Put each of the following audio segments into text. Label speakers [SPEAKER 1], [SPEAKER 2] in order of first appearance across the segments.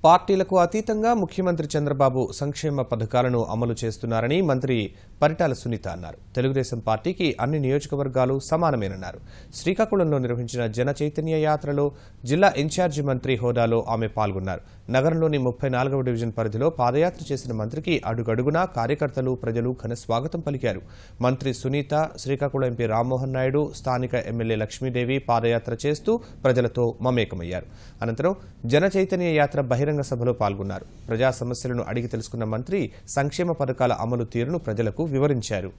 [SPEAKER 1] పార్టీలకు అతీతంగా ముఖ్యమంత్రి చంద్రబాబు సంక్షేమ పథకాలను అమలు చేస్తున్నారని మంత్రి పరిటాల సునీత అన్నారు. తెలుగుదేశం పార్టీకి అన్ని నియోజకవర్గాలు సమానమేనన్నారు. శ్రీకాకుళంలో నిర్వహించిన జన చైతన్య యాత్రలో జిల్లా ఇన్ఛార్జి మంత్రి హోదాలో ఆమె పాల్గొన్నారు. నగరంలోని 34వ డివిజన్ పరిధిలో పాదయాత్ర చేసిన మంత్రికి అడుగడుగునా కార్యకర్తలు, ప్రజలు ఘన స్వాగతం పలికారు. మంత్రి సునీత, శ్రీకాకుళం ఎంపీ రామ్మోహన్ నాయుడు, స్థానిక ఎమ్మెల్యే లక్ష్మీదేవి పాదయాత్ర చేస్తూ ప్రజలతో మమేకమయ్యారు. అనంతరం జన చైతన్య యాత్ర బహిరంగ సభలో పాల్గొన్నారు. ప్రజా సమస్యలను అడిగి తెలుసుకున్న మంత్రి సంక్షేమ పథకాల అమలు తీరును ప్రజలకు వివరించారు.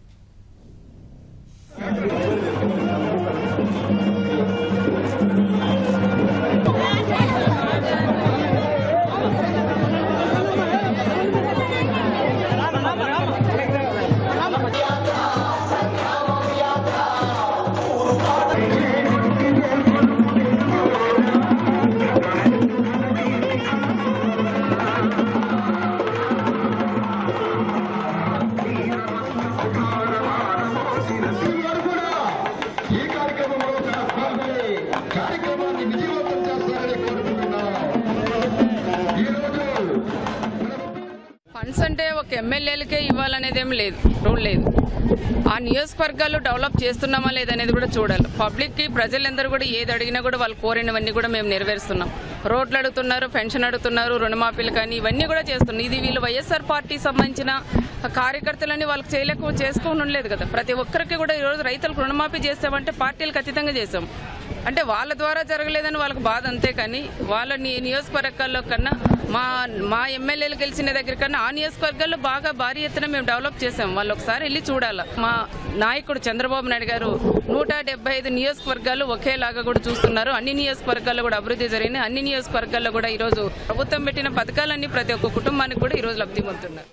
[SPEAKER 2] ఫండ్స్ అంటే ఒక ఎమ్మెల్యేలకే ఇవ్వాలనేదేం లేదు, రూల్ లేదు. ఆ నియోజకవర్గాలు డెవలప్ చేస్తున్నామా లేదనేది కూడా చూడాలి. పబ్లిక్కి ప్రజలందరూ కూడా ఏది అడిగినా కూడా వాళ్ళు కోరినవన్నీ కూడా మేము నెరవేరుస్తున్నాం. రోడ్లు అడుగుతున్నారు, పెన్షన్ అడుగుతున్నారు, రుణమాఫీలు కానీ ఇవన్నీ కూడా చేస్తున్నాం. ఇది వీళ్ళు వైఎస్ఆర్ పార్టీ సంబంధించిన కార్యకర్తలని వాళ్ళకి చేసుకోని ఉండలేదు కదా. ప్రతి ఒక్కరికి కూడా ఈరోజు రైతులకు రుణమాఫీ చేస్తామంటే పార్టీలకు అతీతంగా చేసాం. అంటే వాళ్ళ ద్వారా జరగలేదని వాళ్ళకి బాధ, అంతే కానీ వాళ్ళ నియోజకవర్గాల్లో కన్నా మా ఎమ్మెల్యేలు గెలిచిన దగ్గర కన్నా ఆ నియోజకవర్గాల్లో బాగా భారీ ఎత్తున మేము డెవలప్ చేసాం. వాళ్ళు ఒకసారి వెళ్ళి చూడాలి. మా నాయకుడు చంద్రబాబు నాయుడు గారు 175 నియోజకవర్గాలు ఒకేలాగా కూడా చూస్తున్నారు. అన్ని నియోజకవర్గాల్లో కూడా అభివృద్ధి జరిగింది. అన్ని నియోజకవర్గాల్లో కూడా ఈరోజు ప్రభుత్వం పెట్టిన పథకాలన్నీ ప్రతి ఒక్క కుటుంబానికి కూడా ఈరోజు లబ్ధి పొందుతున్నారు.